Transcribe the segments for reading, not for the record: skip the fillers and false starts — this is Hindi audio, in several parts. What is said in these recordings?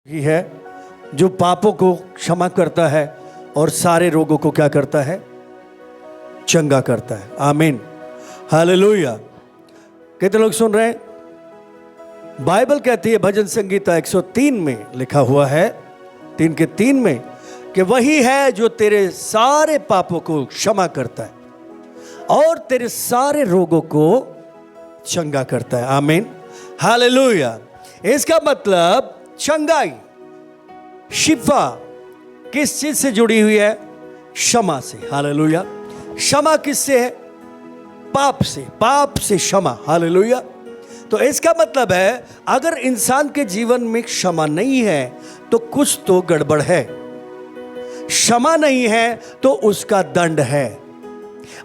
ही है जो पापों को क्षमा करता है और सारे रोगों को क्या करता है, चंगा करता है। आमीन, हालेलुया। कितने लोग सुन रहे हैं? बाइबल कहती है भजन संगीता 103 में लिखा हुआ है 3 के 3 में कि वही है जो तेरे सारे पापों को क्षमा करता है और तेरे सारे रोगों को चंगा करता है। आमीन, हालेलुया। इसका मतलब चंगाई, शिफा किस चीज से जुड़ी हुई है? क्षमा से। हालेलुया। क्षमा किससे है? पाप से। पाप से क्षमा। हालेलुया। तो इसका मतलब है अगर इंसान के जीवन में क्षमा नहीं है तो कुछ तो गड़बड़ है। क्षमा नहीं है तो उसका दंड है।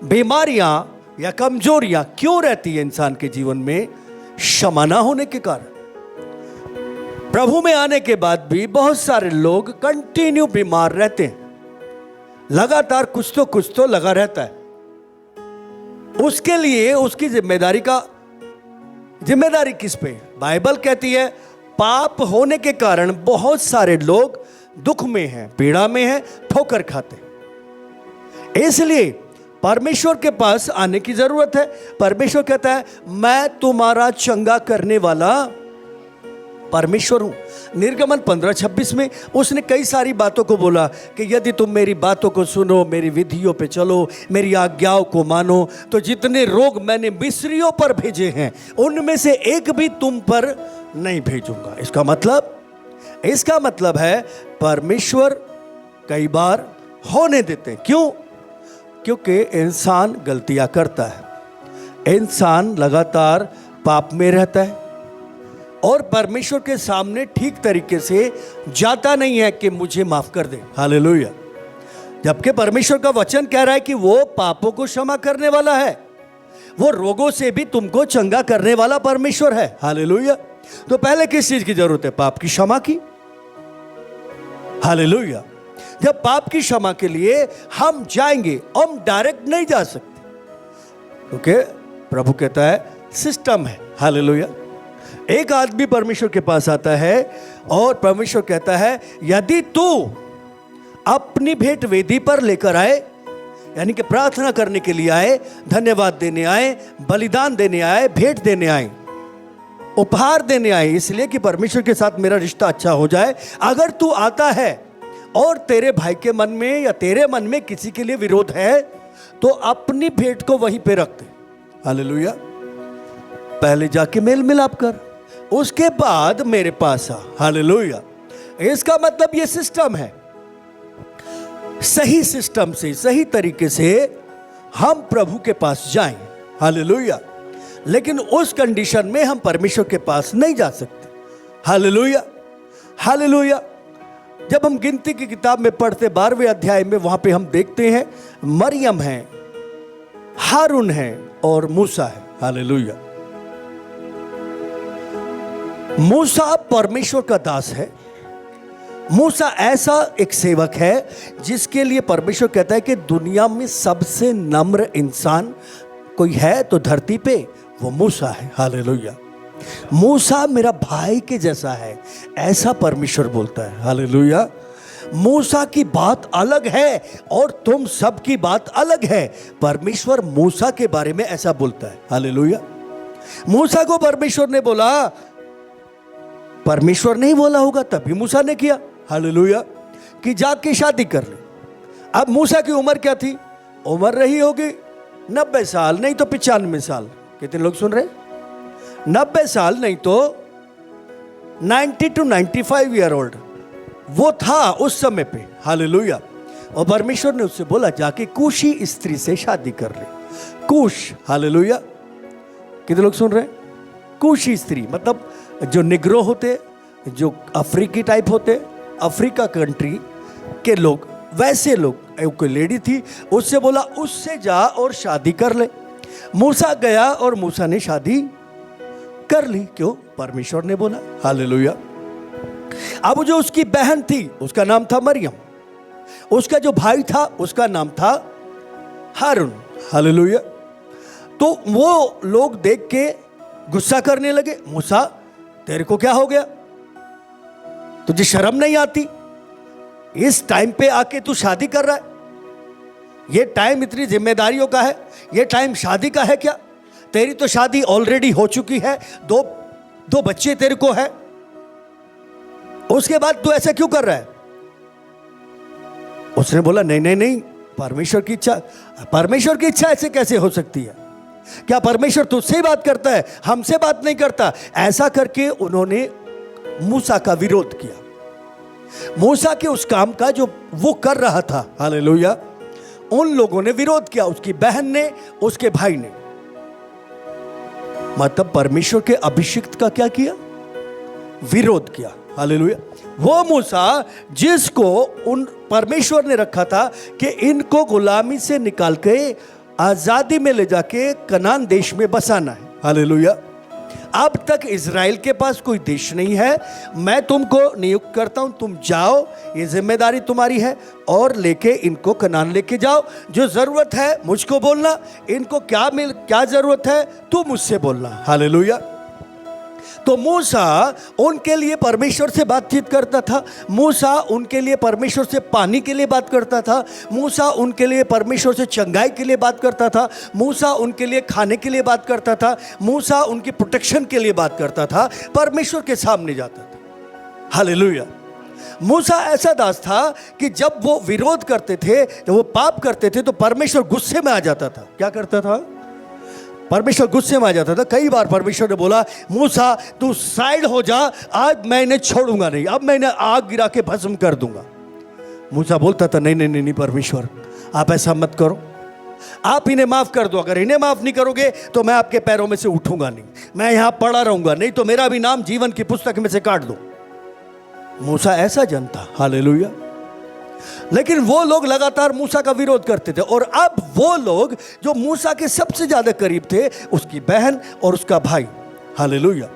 बीमारियां या कमजोरियां क्यों रहती है इंसान के जीवन में? क्षमा ना होने के कारण। प्रभु में आने के बाद भी बहुत सारे लोग कंटिन्यू बीमार रहते हैं, लगातार कुछ तो लगा रहता है। उसके लिए उसकी जिम्मेदारी किस पे? बाइबल कहती है पाप होने के कारण बहुत सारे लोग दुख में हैं, पीड़ा में हैं, ठोकर खाते हैं। इसलिए परमेश्वर के पास आने की जरूरत है। परमेश्वर कहता है मैं तुम्हारा चंगा करने वाला परमेश्वर हूं। निर्गमन 15:26 में उसने कई सारी बातों को बोला कि यदि तुम मेरी बातों को सुनो, मेरी विधियों पे चलो, मेरी आज्ञाओं को मानो, तो जितने रोग मैंने मिस्रियों पर भेजे हैं उनमें से एक भी तुम पर नहीं भेजूंगा। इसका मतलब है परमेश्वर कई बार होने देते हैं। क्यों? क्योंकि इंसान गलतियां करता है, इंसान लगातार पाप में रहता है और परमेश्वर के सामने ठीक तरीके से जाता नहीं है कि मुझे माफ कर दे। हालेलुया। जबकि परमेश्वर का वचन कह रहा है कि वो पापों को क्षमा करने वाला है, वो रोगों से भी तुमको चंगा करने वाला परमेश्वर है। हालेलुया। तो पहले किस चीज की जरूरत है? पाप की क्षमा की। हालेलुया। जब पाप की क्षमा के लिए हम जाएंगे, हम डायरेक्ट नहीं जा सकते, क्योंकि प्रभु कहता है सिस्टम है। हालेलुया। एक आदमी परमेश्वर के पास आता है और परमेश्वर कहता है यदि तू अपनी भेंट वेदी पर लेकर आए, यानी कि प्रार्थना करने के लिए आए, धन्यवाद देने आए, बलिदान देने आए, भेंट देने आए, उपहार देने आए, इसलिए कि परमेश्वर के साथ मेरा रिश्ता अच्छा हो जाए। अगर तू आता है और तेरे भाई के मन में या तेरे मन में किसी के लिए विरोध है तो अपनी भेंट को वहीं पे रख दे। हालेलुया। पहले जाके मेल मिलाप कर, उसके बाद मेरे पास आ। हालेलुया। इसका मतलब ये सिस्टम है। सही सिस्टम से, सही तरीके से हम प्रभु के पास जाएं। हालेलुया। लेकिन उस कंडीशन में हम परमेश्वर के पास नहीं जा सकते। Hallelujah, hallelujah. जब हम गिनती की किताब में पढ़ते 12वें अध्याय में, वहां पे हम देखते हैं मरियम है, हारून है और मूसा है। हालेलुया। मूसा परमेश्वर का दास है। मूसा ऐसा एक सेवक है जिसके लिए परमेश्वर कहता है कि दुनिया में सबसे नम्र इंसान कोई है तो धरती पे वो मूसा है। हालेलुया। मूसा मेरा भाई के जैसा है, ऐसा परमेश्वर बोलता है। हालेलुया। मूसा की बात अलग है और तुम सब की बात अलग है। परमेश्वर मूसा के बारे में ऐसा बोलता है। हालेलुया। मूसा को परमेश्वर ने बोला, परमेश्वर नहीं बोला होगा तभी मूसा ने किया। हालेलुया। कि जाके शादी कर ले। अब मूसा की उम्र क्या थी? उम्र रही होगी 90 साल, नहीं तो 95 साल। कितने लोग सुन रहे? 90 साल नहीं तो 90 to 95 ईयर ओल्ड वो था उस समय पे। हालेलुया। और परमेश्वर ने उससे बोला जाके कूशी स्त्री से शादी कर ले। कूश। हालेलुया। कितने लोग सुन रहे? कूशी स्त्री मतलब जो निग्रो होते, जो अफ्रीकी टाइप होते, अफ्रीका कंट्री के लोग, वैसे लोग। कोई लेडी थी, उससे बोला उससे जा और शादी कर ले। मूसा गया और मूसा ने शादी कर ली। क्यों? परमेश्वर ने बोला। हालेलुया। अब जो उसकी बहन थी उसका नाम था मरियम, उसका जो भाई था उसका नाम था हारून। हालेलुया। तो वो लोग देख के गुस्सा करने लगे, मूसा तेरे को क्या हो गया? तुझे शर्म नहीं आती? इस टाइम पे आके तू शादी कर रहा है? ये टाइम इतनी जिम्मेदारियों का है, ये टाइम शादी का है क्या? तेरी तो शादी ऑलरेडी हो चुकी है, दो बच्चे तेरे को है, उसके बाद तू ऐसा क्यों कर रहा है? उसने बोला नहीं नहीं नहीं, परमेश्वर की इच्छा। परमेश्वर की इच्छा ऐसे कैसे हो सकती है? क्या परमेश्वर तुझसे ही बात करता है, हमसे बात नहीं करता? ऐसा करके उन्होंने मूसा का विरोध किया। मूसा के उस काम का जो वो कर रहा था, हालेलुया, उन लोगों ने विरोध किया, उसकी बहन ने, उसके भाई ने। मतलब परमेश्वर के अभिषिक्त का क्या किया? विरोध किया। हालेलुया। वो मूसा जिसको उन परमेश्वर ने रखा था कि इनको गुलामी से निकाल के आजादी में ले जाके कनान देश में बसाना है। हालेलुया। अब तक इज़राइल के पास कोई देश नहीं है, मैं तुमको नियुक्त करता हूं, तुम जाओ, ये जिम्मेदारी तुम्हारी है, और लेके इनको कनान लेके जाओ। जो जरूरत है मुझको बोलना, इनको क्या जरूरत है तू मुझसे बोलना। हालेलुया। तो मूसा उनके लिए परमेश्वर से बातचीत करता था, मूसा उनके लिए परमेश्वर से पानी के लिए बात करता था, मूसा उनके लिए परमेश्वर से चंगाई के लिए बात करता था, मूसा उनके लिए खाने के लिए बात करता था, मूसा उनकी प्रोटेक्शन के लिए बात करता था, परमेश्वर के सामने जाता था। हालेलुया। मूसा ऐसा दास था कि जब वो विरोध करते थे, जब वो पाप करते थे, तो परमेश्वर गुस्से में आ जाता था। क्या करता था? परमेश्वर गुस्से में आ जाता था। कई बार परमेश्वर ने बोला, मूसा तू साइड हो जा, आज मैं इन्हें छोड़ूंगा नहीं, अब मैं इन्हें आग गिरा के भस्म कर दूंगा। मूसा बोलता था, नहीं नहीं नहीं परमेश्वर, आप ऐसा मत करो, आप इन्हें माफ कर दो। अगर इन्हें माफ नहीं करोगे तो मैं आपके पैरों में से उठूंगा नहीं, मैं यहां पड़ा रहूंगा, नहीं तो मेरा भी नाम जीवन की पुस्तक में से काट दो। मूसा ऐसा जन था। हालेलुया। लेकिन वो लोग लगातार मूसा का विरोध करते थे, और अब वो लोग जो मूसा के सबसे ज्यादा करीब थे, उसकी बहन और उसका भाई। हालेलुया।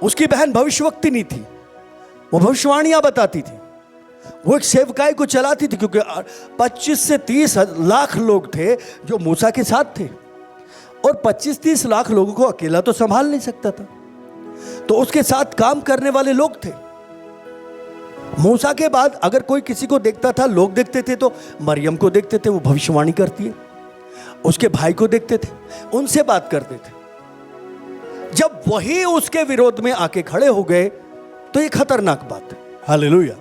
उसकी बहन भविष्यवक्तिनी थी, वो भविष्यवाणियां बताती थी, वो एक सेवकाई को चलाती थी, क्योंकि 25 से 30 लाख लोग थे जो मूसा के साथ थे, और 25-30 लाख लोगों को अकेला तो संभाल नहीं सकता था, तो उसके साथ काम करने वाले लोग थे। मूसा के बाद अगर कोई किसी को देखता था, लोग देखते थे तो मरियम को देखते थे, वो भविष्यवाणी करती है, उसके भाई को देखते थे, उनसे बात करते थे। जब वही उसके विरोध में आके खड़े हो गए तो ये खतरनाक बात है। हालेलुया।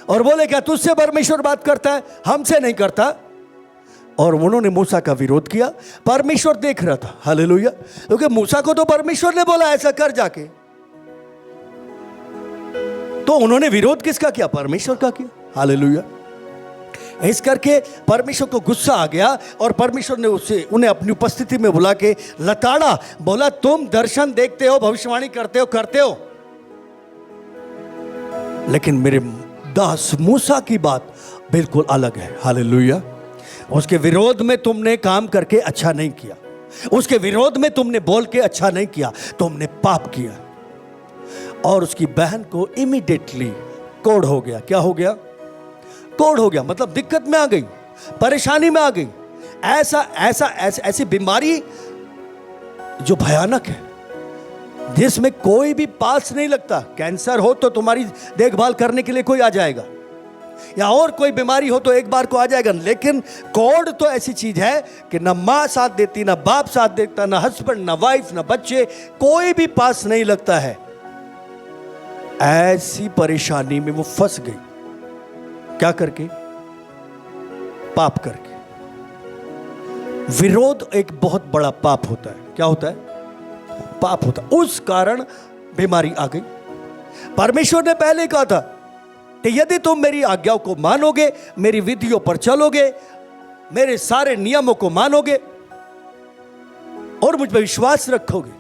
और बोले, क्या तुझसे परमेश्वर बात करता है, हमसे नहीं करता? और उन्होंने मूसा का विरोध किया। परमेश्वर देख रहा था। हालेलुया। क्योंकि मूसा को तो परमेश्वर ने बोला ऐसा कर जाके, तो उन्होंने विरोध किसका किया? परमेश्वर का किया। हालेलुया। इस करके परमेश्वर को गुस्सा आ गया, और परमेश्वर ने उन्हें अपनी उपस्थिति में बुला के लताड़ा, बोला, तुम दर्शन देखते हो, भविष्यवाणी करते हो, लेकिन मेरे दास मूसा की बात बिल्कुल अलग है। हालेलुया। उसके विरोध में तुमने काम करके अच्छा नहीं किया, उसके विरोध में तुमने बोल के अच्छा नहीं किया, तुमने पाप किया। और उसकी बहन को इमीडिएटली कोढ़ हो गया। क्या हो गया? कोढ़ हो गया, मतलब दिक्कत में आ गई, परेशानी में आ गई। ऐसी बीमारी जो भयानक है, जिसमें कोई भी पास नहीं लगता। कैंसर हो तो तुम्हारी देखभाल करने के लिए कोई आ जाएगा, या और कोई बीमारी हो तो एक बार को आ जाएगा, लेकिन कोढ़ तो ऐसी चीज है कि ना माँ साथ देती, ना बाप साथ देता, ना हस्बैंड, ना वाइफ, ना बच्चे, कोई भी पास नहीं लगता है। ऐसी परेशानी में वो फंस गई। क्या करके? पाप करके। विरोध एक बहुत बड़ा पाप होता है। क्या होता है? पाप होता है। उस कारण बीमारी आ गई। परमेश्वर ने पहले कहा था कि यदि तुम मेरी आज्ञाओं को मानोगे, मेरी विधियों पर चलोगे, मेरे सारे नियमों को मानोगे, और मुझ पर विश्वास रखोगे,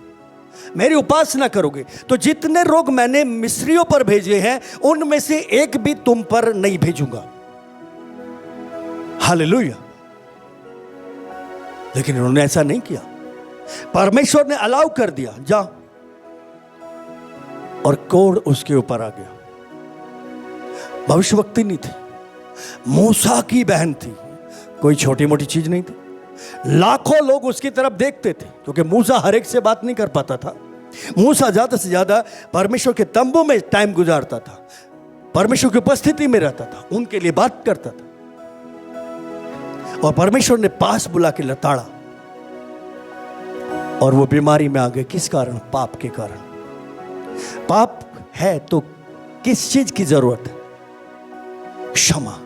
मेरी उपासना करोगे, तो जितने रोग मैंने मिस्रियों पर भेजे हैं, उनमें से एक भी तुम पर नहीं भेजूंगा। हालेलुया। लेकिन उन्होंने ऐसा नहीं किया। परमेश्वर ने अलाउ कर दिया, जा, और कोढ़ उसके ऊपर आ गया। भविष्यवक्ति नहीं थी, मूसा की बहन थी, कोई छोटी मोटी चीज नहीं थी। लाखों लोग उसकी तरफ देखते थे, क्योंकि मूसा हर एक से बात नहीं कर पाता था। मूसा ज्यादा से ज्यादा परमेश्वर के तंबू में टाइम गुजारता था, परमेश्वर की उपस्थिति में रहता था, उनके लिए बात करता था, और परमेश्वर ने पास बुला के लताड़ा और वो बीमारी में आ गए। किस कारण? पाप के कारण। पाप है तो किस चीज की जरूरत है? क्षमा।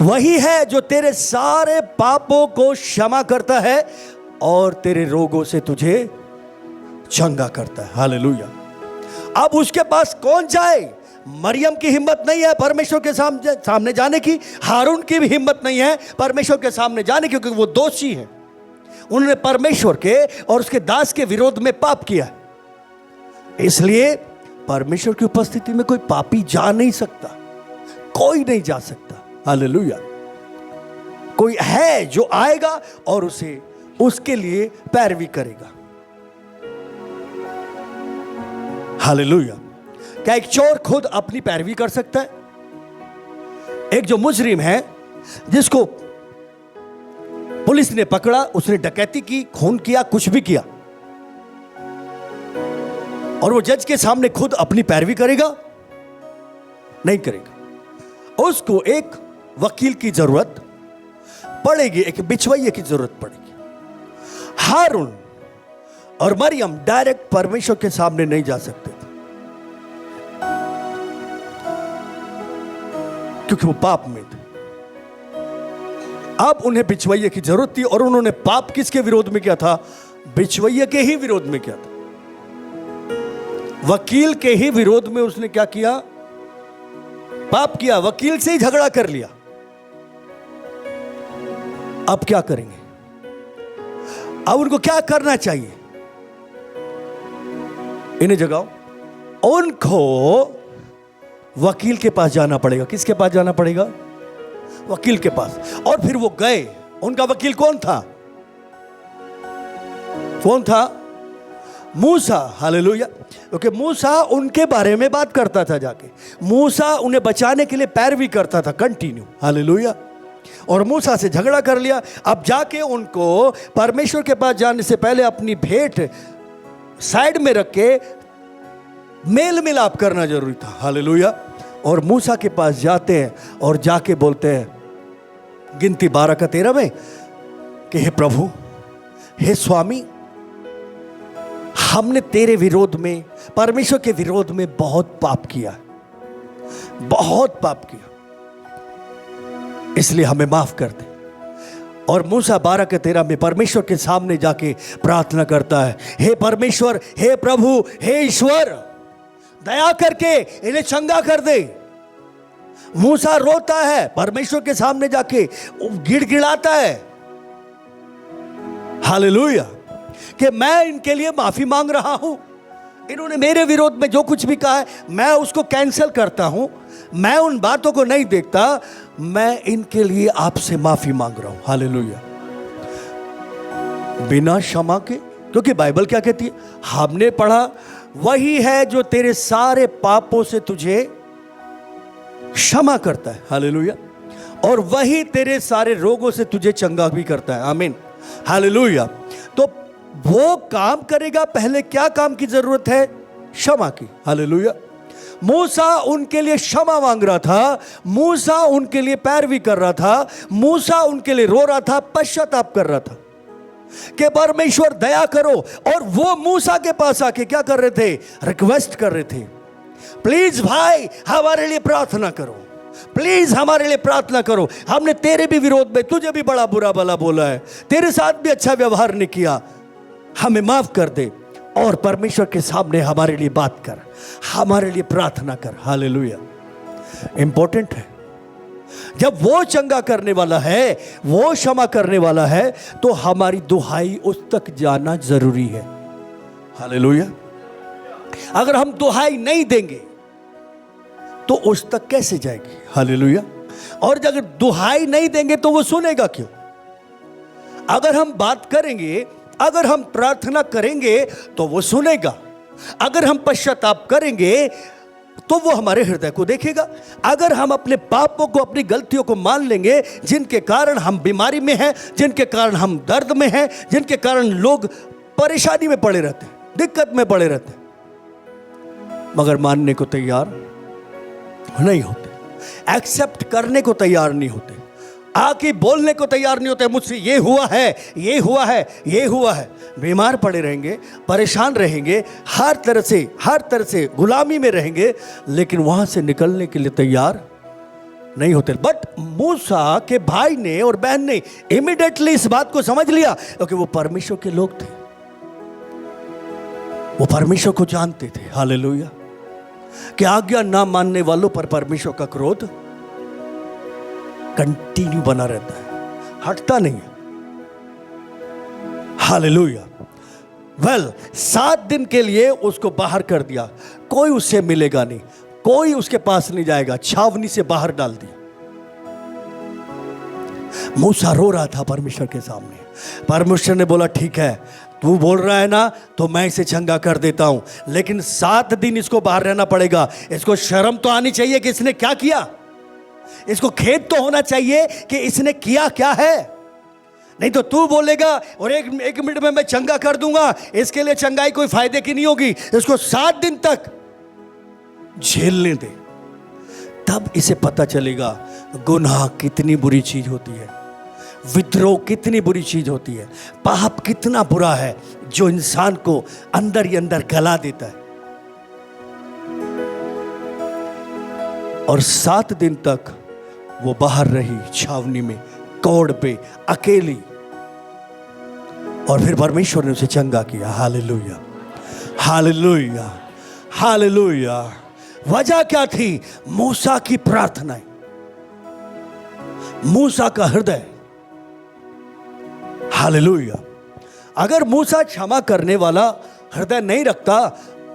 वही है जो तेरे सारे पापों को क्षमा करता है और तेरे रोगों से तुझे चंगा करता है। हालेलुया। अब उसके पास कौन जाए? मरियम की हिम्मत नहीं है परमेश्वर के सामने जाने की, हारून की भी हिम्मत नहीं है परमेश्वर के सामने जाने की, क्योंकि वो दोषी है। उन्होंने परमेश्वर के और उसके दास के विरोध में पाप किया, इसलिए परमेश्वर की उपस्थिति में कोई पापी जा नहीं सकता, कोई नहीं जा सकता। हालेलुया। कोई है जो आएगा और उसे उसके लिए पैरवी करेगा। हालेलुया। क्या एक चोर खुद अपनी पैरवी कर सकता है? एक जो मुजरिम है जिसको पुलिस ने पकड़ा, उसने डकैती की, खून किया, कुछ भी किया, और वो जज के सामने खुद अपनी पैरवी करेगा? नहीं करेगा। उसको एक वकील की जरूरत पड़ेगी, एक बिचवैये की जरूरत पड़ेगी। हारून और मरियम डायरेक्ट परमेश्वर के सामने नहीं जा सकते थे, क्योंकि वो पाप में थे। अब उन्हें बिचवैये की जरूरत थी, और उन्होंने पाप किसके विरोध में किया था? बिचवैये के ही विरोध में किया था, वकील के ही विरोध में उसने क्या किया? पाप किया, वकील से ही झगड़ा कर लिया। अब क्या करेंगे? अब उनको क्या करना चाहिए? इन्हें जगाओ। उनको वकील के पास जाना पड़ेगा। किसके पास जाना पड़ेगा? वकील के पास। और फिर वो गए। उनका वकील कौन था? कौन था? मूसा। हालेलुया। क्योंकि मूसा उनके बारे में बात करता था जाके, मूसा उन्हें बचाने के लिए पैरवी करता था कंटिन्यू। हालेलुया। और मूसा से झगड़ा कर लिया। अब जाके उनको परमेश्वर के पास जाने से पहले अपनी भेंट साइड में रख के मेल मिलाप करना जरूरी था। हालेलुया। और मूसा के पास जाते हैं और जाके बोलते हैं, गिनती 12 का 13 में, कि हे प्रभु, हे स्वामी, हमने तेरे विरोध में, परमेश्वर के विरोध में बहुत पाप किया, बहुत पाप किया, इसलिए हमें माफ कर दे। और मूसा 12 के 13 में परमेश्वर के सामने जाके प्रार्थना करता है, हे परमेश्वर, हे प्रभु, हे ईश्वर, दया करके इन्हें चंगा कर दे। मूसा रोता है परमेश्वर के सामने जाके, गिड़गिड़ाता है। हालेलुया। कि मैं इनके लिए माफी मांग रहा हूं, इन्होंने मेरे विरोध में जो कुछ भी कहा है मैं उसको कैंसिल करता हूं, मैं उन बातों को नहीं देखता, मैं इनके लिए आपसे माफी मांग रहा हूं। हालेलुया। बिना क्षमा के, क्योंकि बाइबल क्या कहती है? हमने पढ़ा, वही है जो तेरे सारे पापों से तुझे क्षमा करता है। हालेलुया। और वही तेरे सारे रोगों से तुझे चंगा भी करता है। आमीन। हालेलुया। तो वो काम करेगा, पहले क्या काम की जरूरत है? क्षमा की। हालेलुया। मूसा उनके लिए क्षमा मांग रहा था, मूसा उनके लिए पैरवी कर रहा था, मूसा उनके लिए रो रहा था, पश्चाताप कर रहा था कि परमेश्वर दया करो। और वो मूसा के पास आके क्या कर रहे थे? रिक्वेस्ट कर रहे थे, प्लीज भाई हमारे लिए प्रार्थना करो, प्लीज हमारे लिए प्रार्थना करो, हमने तेरे भी विरोध में तुझे भी बड़ा बुरा भला बोला है, तेरे साथ भी अच्छा व्यवहार नहीं किया, हमें माफ कर दे, और परमेश्वर के सामने हमारे लिए बात कर, हमारे लिए प्रार्थना कर। हालेलुया। इंपॉर्टेंट है। जब वो चंगा करने वाला है, वो क्षमा करने वाला है, तो हमारी दुहाई उस तक जाना जरूरी है। हालेलुया। अगर हम दुहाई नहीं देंगे तो उस तक कैसे जाएगी? हालेलुया। और अगर दुहाई नहीं देंगे तो वो सुनेगा क्यों? अगर हम बात करेंगे, अगर हम प्रार्थना करेंगे तो वो सुनेगा, अगर हम पश्चाताप करेंगे तो वो हमारे हृदय को देखेगा, अगर हम अपने पापों को, अपनी गलतियों को मान लेंगे, जिनके कारण हम बीमारी में हैं, जिनके कारण हम दर्द में हैं, जिनके कारण लोग परेशानी में पड़े रहते हैं, दिक्कत में पड़े रहते हैं, मगर मानने को तैयार नहीं होते, एक्सेप्ट करने को तैयार नहीं होते, आके बोलने को तैयार नहीं होते, मुझसे ये हुआ है, ये हुआ है, ये हुआ है। बीमार पड़े रहेंगे, परेशान रहेंगे, हर तरह से गुलामी में रहेंगे, लेकिन वहां से निकलने के लिए तैयार नहीं होते। बट मूसा के भाई ने और बहन ने इमीडिएटली इस बात को समझ लिया, क्योंकि वो परमेश्वर के लोग थे, वो परमेश्वर को जानते थे। हालेलुया। कि आज्ञा ना मानने वालों पर परमेश्वर का क्रोध कंटिन्यू बना रहता है, हटता नहीं है। हालेलुया। वेल 7 दिन के लिए उसको बाहर कर दिया, कोई उससे मिलेगा नहीं, कोई उसके पास नहीं जाएगा, छावनी से बाहर डाल दिया। मूसा रो रहा था परमेश्वर के सामने। परमेश्वर ने बोला ठीक है, तू बोल रहा है ना, तो मैं इसे चंगा कर देता हूं, लेकिन 7 दिन इसको बाहर रहना पड़ेगा। इसको शर्म तो आनी चाहिए कि इसने क्या किया, इसको खेद तो होना चाहिए कि इसने किया क्या है। नहीं तो तू बोलेगा और एक मिनट में मैं चंगा कर दूंगा, इसके लिए चंगाई कोई फायदे की नहीं होगी। इसको 7 दिन तक झेलने दे, तब इसे पता चलेगा गुनाह कितनी बुरी चीज होती है, विद्रोह कितनी बुरी चीज होती है, पाप कितना बुरा है जो इंसान को अंदर ही अंदर गला देता है। और 7 दिन तक वो बाहर रही छावनी में, कोड़ पे अकेली, और फिर परमेश्वर ने उसे चंगा किया। Hallelujah, hallelujah, hallelujah. वजह क्या थी? मूसा की प्रार्थनाएं, मूसा का हृदय। हालेलुया। अगर मूसा क्षमा करने वाला हृदय नहीं रखता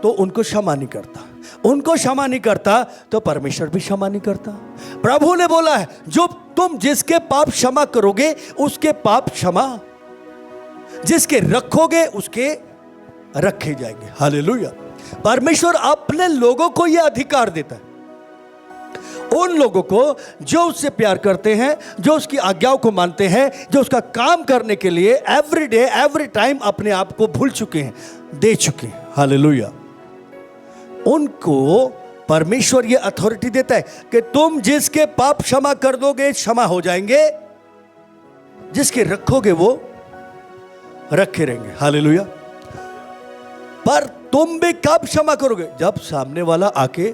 तो उनको क्षमा नहीं करता, उनको क्षमा नहीं करता तो परमेश्वर भी क्षमा नहीं करता। प्रभु ने बोला है, जो तुम जिसके पाप क्षमा करोगे उसके पाप क्षमा, जिसके रखोगे उसके रखे जाएंगे। हालेलुया। परमेश्वर अपने लोगों को यह अधिकार देता है, उन लोगों को जो उससे प्यार करते हैं, जो उसकी आज्ञाओं को मानते हैं, जो उसका काम करने के लिए एवरी डे एवरी टाइम अपने आप को भूल चुके हैं, दे चुके हैं। हालेलुया। उनको परमेश्वर ये अथॉरिटी देता है कि तुम जिसके पाप क्षमा कर दोगे क्षमा हो जाएंगे, जिसके रखोगे वो रखे रहेंगे। हालेलुया। पर तुम भी कब क्षमा करोगे? जब सामने वाला आके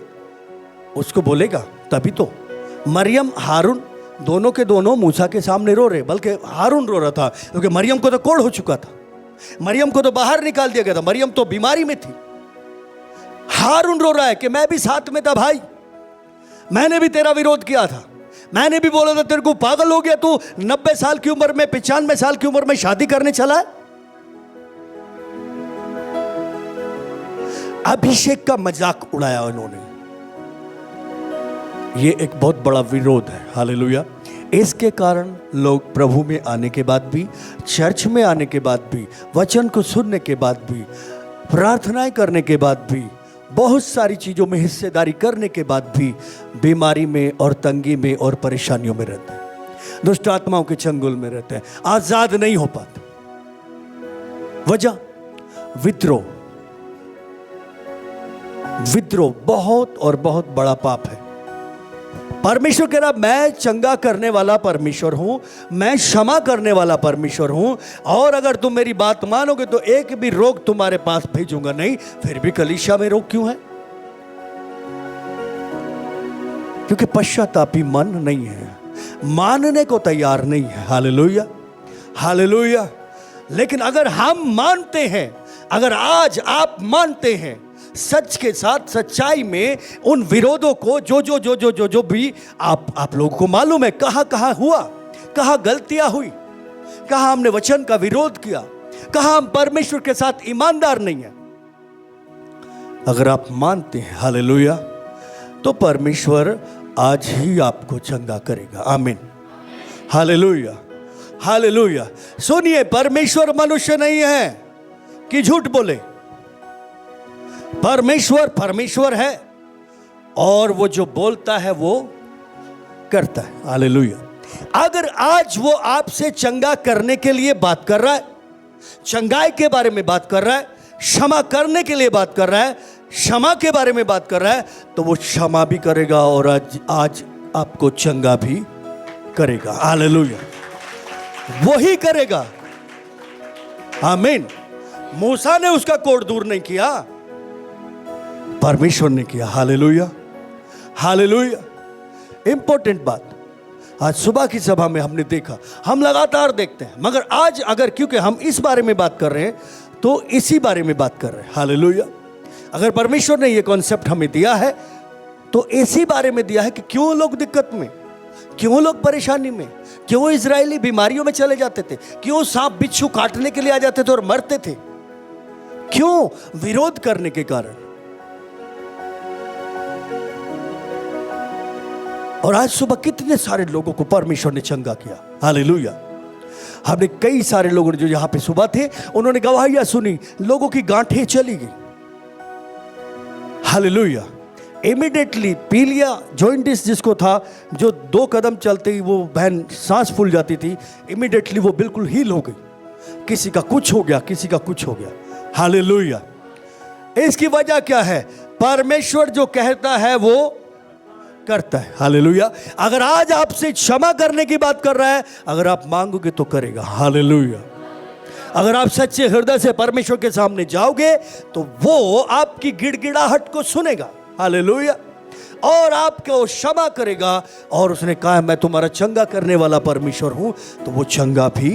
उसको बोलेगा, तभी तो। मरियम हारून दोनों के दोनों मूसा के सामने रो रहे, बल्कि हारून रो रहा था क्योंकि मरियम को तो कोढ़ हो चुका था, मरियम को तो बाहर निकाल दिया गया था, मरियम तो बीमारी में थी। हारून रो रहा है कि मैं भी साथ में था भाई, मैंने भी तेरा विरोध किया था, मैंने भी बोला था तेरे को पागल हो गया, तू 90 साल की उम्र में 95 साल की उम्र में शादी करने चला है। अभिषेक का मजाक उड़ाया उन्होंने। ये एक बहुत बड़ा विरोध है। हालेलुया। इसके कारण लोग प्रभु में आने के बाद भी, चर्च में आने के बाद भी, वचन को सुनने के बाद भी, प्रार्थनाएं करने के बाद भी, बहुत सारी चीजों में हिस्सेदारी करने के बाद भी बीमारी में और तंगी में और परेशानियों में रहते हैं, दुष्ट आत्माओं के चंगुल में रहते हैं, आजाद नहीं हो पाते। वजह विद्रोह। विद्रोह बहुत और बहुत बड़ा पाप है। परमेश्वर कह रहा, मैं चंगा करने वाला परमेश्वर हूं, मैं क्षमा करने वाला परमेश्वर हूं, और अगर तुम मेरी बात मानोगे तो एक भी रोग तुम्हारे पास भेजूंगा नहीं। फिर भी कलीसिया में रोग क्यों है? क्योंकि पश्चातापी मन नहीं है, मानने को तैयार नहीं है। Hallelujah, hallelujah. लेकिन अगर हम मानते हैं, अगर आज आप मानते हैं सच के साथ, सच्चाई में, उन विरोधों को जो भी आप लोगों को मालूम है कहां कहां हुआ, कहां गलतियां हुई, कहां हमने वचन का विरोध किया, कहां हम परमेश्वर के साथ ईमानदार नहीं है। अगर आप मानते हैं हालेलुया, तो परमेश्वर आज ही आपको चंगा करेगा। आमीन, हालेलुया, हालेलुया। सुनिए, परमेश्वर मनुष्य नहीं है कि झूठ बोले। परमेश्वर है, और वो जो बोलता है वो करता है। हालेलुया। अगर आज वो आपसे चंगा करने के लिए बात कर रहा है, चंगाई के बारे में बात कर रहा है, क्षमा करने के लिए बात कर रहा है, क्षमा के बारे में बात कर रहा है, तो वो क्षमा भी करेगा और आज आपको चंगा भी करेगा। हालेलुया, वही करेगा। आमीन। मूसा ने उसका कोढ़ दूर नहीं किया, परमेश्वर ने किया। Hallelujah, hallelujah. इंपॉर्टेंट बात आज सुबह की सभा में हमने देखा, हम लगातार देखते हैं, मगर आज अगर क्योंकि हम इस बारे में बात कर रहे हैं तो इसी बारे में बात कर रहे हैं। हालेलुया। अगर परमेश्वर ने यह कॉन्सेप्ट हमें दिया है तो इसी बारे में दिया है कि क्यों लोग दिक्कत में, क्यों लोग परेशानी में, क्यों इजरायली बीमारियों में चले जाते थे, क्यों सांप बिच्छू काटने के लिए आ जाते थे और मरते थे, क्यों विरोध करने के कारण। और आज सुबह कितने सारे लोगों को परमेश्वर ने चंगा किया। हालेलुया। हमने कई सारे लोगों ने जो यहां पे सुबह थे, उन्होंने गवाहियां सुनी, लोगों की गांठें चली गई। हालेलुया। इमीडिएटली पीलिया जॉइंटिस जिसको था, जो 2 कदम चलते ही वो बहन सांस फूल जाती थी, इमीडिएटली वो बिल्कुल हील हो गई। किसी का कुछ हो गया, किसी का कुछ हो गया। हालेलुया। इसकी वजह क्या है? परमेश्वर जो कहता है वो करता है। हालेलुया। अगर आज आपसे क्षमा करने की बात कर रहा है, अगर आप मांगोगे तो करेगा। हालेलुया। अगर आप सच्चे हृदय से परमेश्वर के सामने जाओगे तो वो आपकी गिड़गिड़ाहट को सुनेगा। हालेलुया। और आपको क्षमा करेगा। और उसने कहा मैं तुम्हारा चंगा करने वाला परमेश्वर हूं, तो वो चंगा भी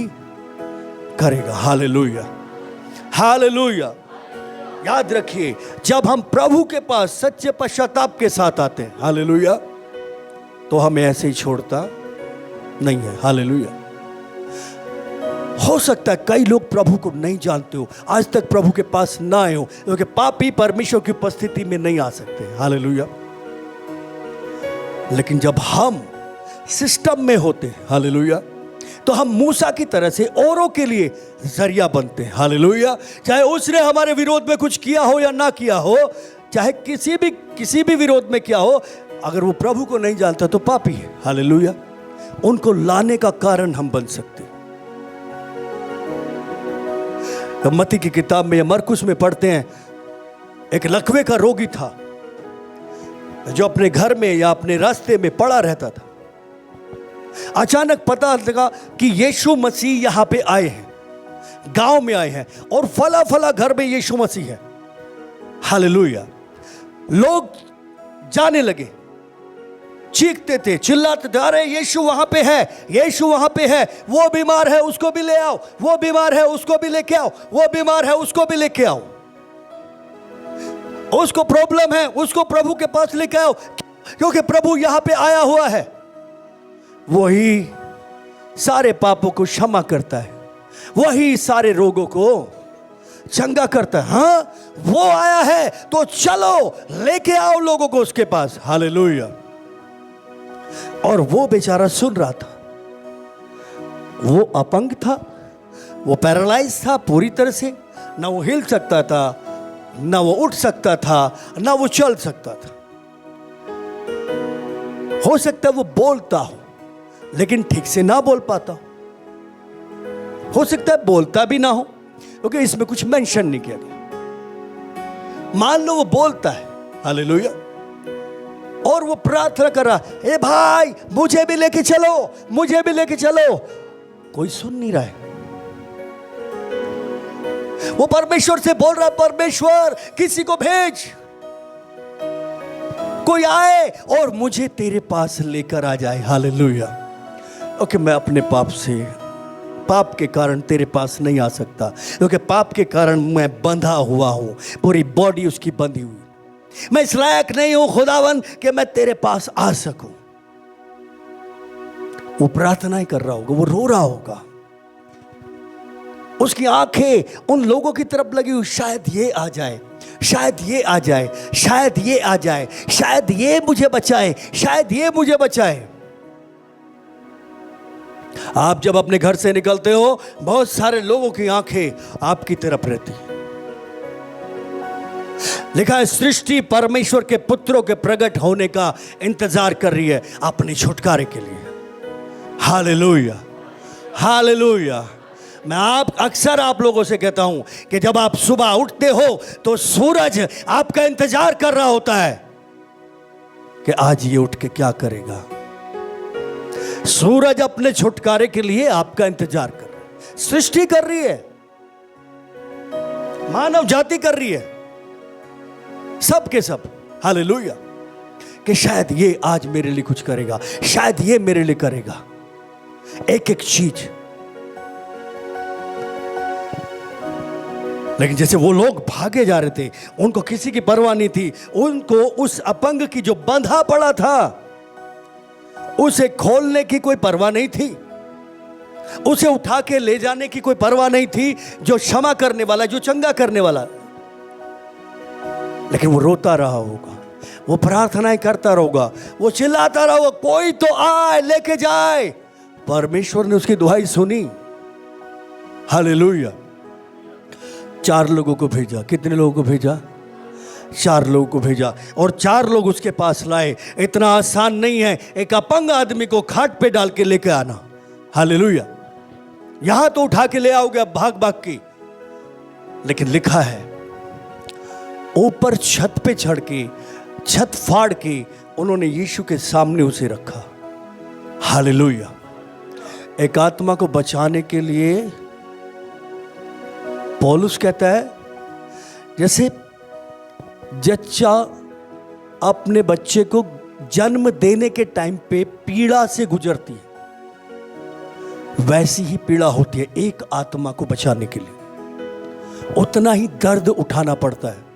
करेगा। Hallelujah, hallelujah. याद रखिए, जब हम प्रभु के पास सच्चे पश्चाताप के साथ आते हैं, हालेलुया, तो हमें ऐसे ही छोड़ता नहीं है। हालेलुया। हो सकता है कई लोग प्रभु को नहीं जानते हो, आज तक प्रभु के पास ना आए हो, क्योंकि पापी परमेश्वर की उपस्थिति में नहीं आ सकते। हालेलुया। लेकिन जब हम सिस्टम में होते हैं, हालेलुया, तो हम मूसा की तरह से औरों के लिए जरिया बनते हैं। हालेलुया। चाहे उसने हमारे विरोध में कुछ किया हो या ना किया हो, चाहे किसी भी विरोध में किया हो, अगर वो प्रभु को नहीं जानता तो पापी है। हालेलुया। उनको लाने का कारण हम बन सकते हैं। मत्ती की किताब में या मरकुस में पढ़ते हैं, एक लकवे का रोगी था जो अपने घर में या अपने रास्ते में पड़ा रहता था। अचानक पता लगा कि यीशु मसीह यहां पे आए हैं, गांव में आए हैं, और फला फला घर में यीशु मसीह है। हालेलुया। लोग जाने लगे, चीखते थे, चिल्लाते थे, अरे यीशु वहां पे है, यीशु वहां पे है, वो बीमार है उसको भी ले आओ, वो बीमार है उसको भी लेके आओ, वो बीमार है उसको भी लेके आओ, उसको प्रॉब्लम है उसको प्रभु के पास लेके आओ, क्योंकि प्रभु यहां पे आया हुआ है। वही सारे पापों को क्षमा करता है, वही सारे रोगों को चंगा करता है। हाँ, वो आया है तो चलो लेके आओ लोगों को उसके पास। हालेलुया। और वो बेचारा सुन रहा था, वो अपंग था, वो पैरालाइज था पूरी तरह से, ना वो हिल सकता था, ना वो उठ सकता था, ना वो चल सकता था। हो सकता है वो बोलता हो लेकिन ठीक से ना बोल पाता हो सकता है बोलता भी ना हो, क्योंकि इसमें कुछ मेंशन नहीं किया गया। मान लो वो बोलता है, हालेलुया, और वो प्रार्थना कर रहा, ए भाई मुझे भी लेके चलो, मुझे भी लेके चलो, कोई सुन नहीं रहा है। वो परमेश्वर से बोल रहा है, परमेश्वर किसी को भेज, कोई आए और मुझे तेरे पास लेकर आ जाए। हालेलुया। ओके, मैं अपने पाप के कारण तेरे पास नहीं आ सकता, क्योंकि पाप के कारण मैं बंधा हुआ हूं, पूरी बॉडी उसकी बंधी हुई। मैं इस लायक नहीं हूं खुदावन कि मैं तेरे पास आ सकूं। वो प्रार्थनाएं कर रहा होगा, वो रो रहा होगा, उसकी आंखें उन लोगों की तरफ लगी हुई, शायद ये आ जाए, शायद ये आ जाए, शायद ये आ जाए, शायद ये मुझे बचाए, शायद ये मुझे बचाए। आप जब अपने घर से निकलते हो, बहुत सारे लोगों की आंखें आपकी तरफ रहती है। लिखा है, सृष्टि परमेश्वर के पुत्रों के प्रकट होने का इंतजार कर रही है अपने छुटकारे के लिए। Hallelujah, hallelujah. मैं अक्सर आप लोगों से कहता हूं कि जब आप सुबह उठते हो तो सूरज आपका इंतजार कर रहा होता है कि आज ये उठ के क्या करेगा। सूरज अपने छुटकारे के लिए आपका इंतजार कर रहा है। सृष्टि कर रही है, मानव जाति कर रही है, सब के सब, हालेलुया, कि शायद ये आज मेरे लिए कुछ करेगा, शायद ये मेरे लिए करेगा। एक एक चीज। लेकिन जैसे वो लोग भागे जा रहे थे, उनको किसी की परवाह नहीं थी। उनको उस अपंग की जो बंधा पड़ा था उसे खोलने की कोई परवाह नहीं थी, उसे उठा के ले जाने की कोई परवाह नहीं थी, जो क्षमा करने वाला, जो चंगा करने वाला। लेकिन वो रोता रहा होगा, वो प्रार्थनाएं करता रहोगा, वो चिल्लाता रहा होगा, कोई तो आए लेके जाए। परमेश्वर ने उसकी दुहाई सुनी, हालेलुया। 4 लोगों को भेजा। कितने लोगों को भेजा? 4 लोगों को भेजा, और 4 लोग उसके पास लाए। इतना आसान नहीं है एक अपंग आदमी को खाट पे डाल के लेके आना, हालेलुया। यहां तो उठा के ले आओगे अब भाग भाग की, लेकिन लिखा है ऊपर छत पे चढ़ के, छत फाड़ के उन्होंने यीशु के सामने उसे रखा, हालेलुया। एक आत्मा को बचाने के लिए पौलुस कहता है जैसे जच्चा अपने बच्चे को जन्म देने के टाइम पे पीड़ा से गुजरती है, वैसी ही पीड़ा होती है एक आत्मा को बचाने के लिए। उतना ही दर्द उठाना पड़ता है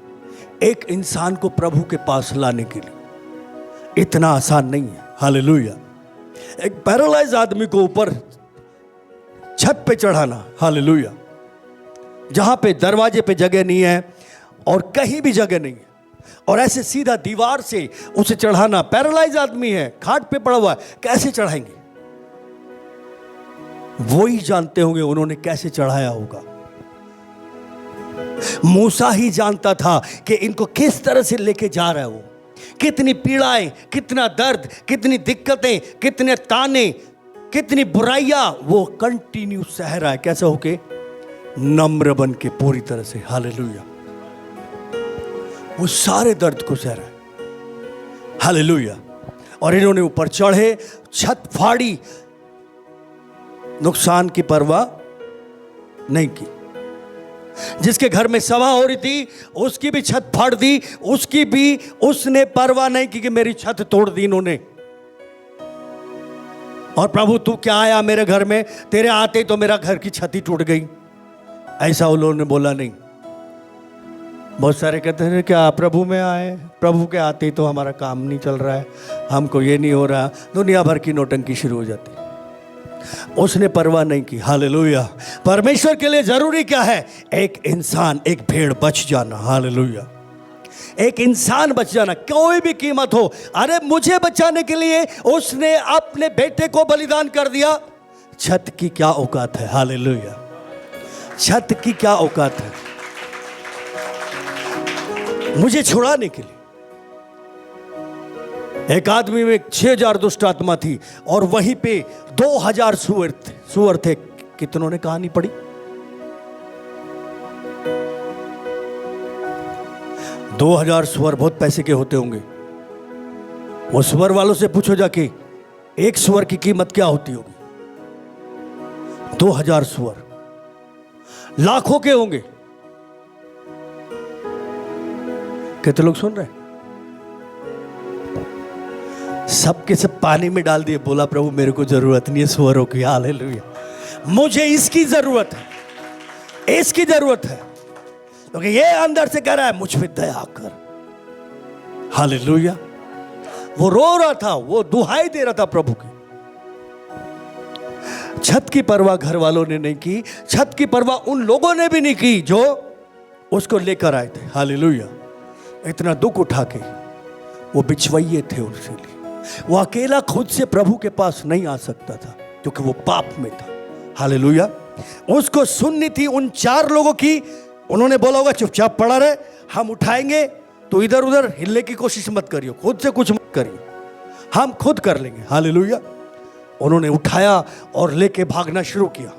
एक इंसान को प्रभु के पास लाने के लिए। इतना आसान नहीं है, हालेलुया। एक पैरालाइज आदमी को ऊपर छत पे चढ़ाना, हालेलुया, जहां पे दरवाजे पे जगह नहीं है और कहीं भी जगह नहीं है, और ऐसे सीधा दीवार से उसे चढ़ाना। पैरालाइज आदमी है, खाट पे पड़ा हुआ है, कैसे चढ़ाएंगे? वो ही जानते होंगे उन्होंने कैसे चढ़ाया होगा। मूसा ही जानता था कि इनको किस तरह से लेके जा रहा है वो। कितनी पीड़ाएं, कितना दर्द, कितनी दिक्कतें, कितने ताने, कितनी बुराइयां वो कंटिन्यू सह रहा है। कैसे होके? नम्र बन के पूरी तरह से, हालेलुया। वो सारे दर्द को सह रहा है, हालेलुया। और इन्होंने ऊपर चढ़े, छत फाड़ी, नुकसान की परवाह नहीं की। जिसके घर में सभा हो रही थी उसकी भी छत फाड़ दी, उसकी भी उसने परवाह नहीं की कि मेरी छत तोड़ दी इन्होंने। और प्रभु तू क्या आया मेरे घर में, तेरे आते तो मेरा घर की छत ही टूट गई, ऐसा उन्होंने बोला नहीं। बहुत सारे कहते हैं क्या प्रभु में आए, प्रभु के आते तो हमारा काम नहीं चल रहा है, हमको ये नहीं हो रहा, दुनिया भर की नौटंकी शुरू हो जाती। उसने परवाह नहीं की, हालेलुया। परमेश्वर के लिए जरूरी क्या है? एक इंसान, एक भेड़ बच जाना, हालेलुया। एक इंसान बच जाना, कोई भी कीमत हो। अरे मुझे बचाने के लिए उसने अपने बेटे को बलिदान कर दिया। छत की क्या औकात है, हालेलुया। छत की क्या औकात है मुझे छुड़ाने के लिए। एक आदमी में 6000 दुष्ट आत्मा थी और वहीं पे 2000 सुअर थे। कितनों ने कहानी पढ़ी? 2000 सुअर बहुत पैसे के होते होंगे। वो सुअर वालों से पूछो जाके, एक सुअर की कीमत क्या होती होगी? 2000 सुअर लाखों के होंगे। कितने लोग सुन रहे हैं? सबके सब पानी में डाल दिए। बोला प्रभु मेरे को जरूरत नहीं है सुअरों की, हालेलुया। मुझे इसकी जरूरत है, इसकी जरूरत है, क्योंकि ये अंदर से कह रहा है मुझ पे दया कर, हालेलुया। वो रो रहा था, वो दुहाई दे रहा था प्रभु की। छत की परवाह घर वालों ने नहीं की, छत की परवाह उन लोगों ने भी नहीं की जो उसको लेकर आए थे, हालेलुया। इतना दुख उठा के वो बिछवैये थे उनके लिए। वो अकेला खुद से प्रभु के पास नहीं आ सकता था क्योंकि वो पाप में था, हालेलुया। उसको सुननी थी उन 4 लोगों की। उन्होंने बोला होगा चुपचाप पड़ा रहे, हम उठाएंगे, तो इधर उधर हिलने की कोशिश मत करियो, खुद से कुछ मत करियो, हम खुद कर लेंगे, हालेलुया। उन्होंने उठाया और लेके भागना शुरू किया।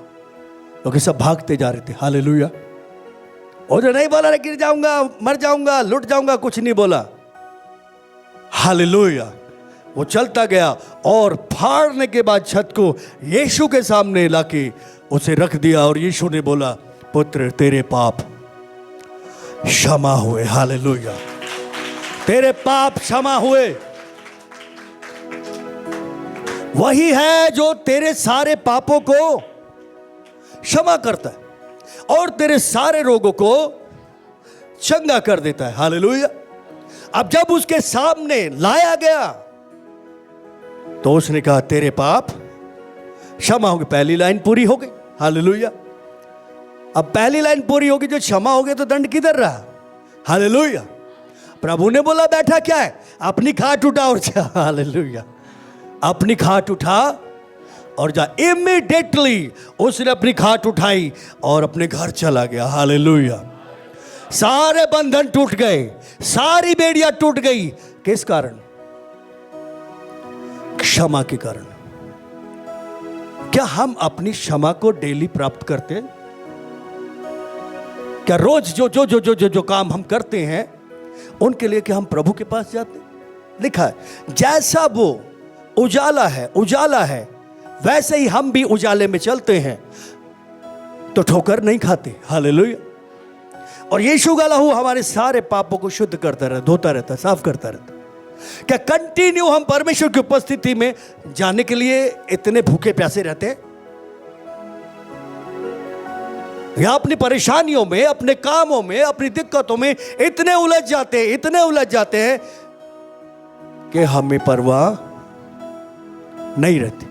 क्योंकि सब भागते जा रहे थे। हालेलुया। और जो नहीं बोला गिर जाऊंगा, मर जाऊंगा, लुट जाऊंगा, कुछ नहीं बोला। हालेलुया। वो चलता गया और फाड़ने के बाद छत को यीशु के सामने लाके उसे रख दिया और यीशु ने बोला, पुत्र तेरे पाप क्षमा हुए। हालेलुया। तेरे पाप क्षमा हुए। वही है जो तेरे सारे पापों को क्षमा करता है और तेरे सारे रोगों को चंगा कर देता है। हालेलुया। अब जब उसके सामने लाया गया तो उसने कहा, तेरे पाप क्षमा हो गए। पहली लाइन पूरी हो गई। हालेलुया। अब पहली लाइन पूरी होगी, जो क्षमा हो गए तो दंड किधर रहा? हालेलुया। प्रभु ने बोला, बैठा क्या है, अपनी खाट उठा और जा। हालेलुया। अपनी खाट उठा और जा। इमीडिएटली उसने अपनी खाट उठाई और अपने घर चला गया। हालेलुया। सारे बंधन टूट गए, सारी बेड़ियां टूट गई। किस कारण? क्षमा के कारण। क्या हम अपनी क्षमा को डेली प्राप्त करते हैं? क्या रोज जो जो जो जो जो जो काम हम करते हैं उनके लिए क्या हम प्रभु के पास जाते हैं? लिखा है, जैसा वो उजाला है वैसे ही हम भी उजाले में चलते हैं तो ठोकर नहीं खाते। हालेलुया। और यीशु का लहू हमारे सारे पापों को शुद्ध करता रहता, धोता रहता, साफ करता रहता। क्या कंटिन्यू हम परमेश्वर की उपस्थिति में जाने के लिए इतने भूखे प्यासे रहते हैं? या अपनी परेशानियों में, अपने कामों में, अपनी दिक्कतों में इतने उलझ जाते हैं कि हमें परवाह नहीं रहती।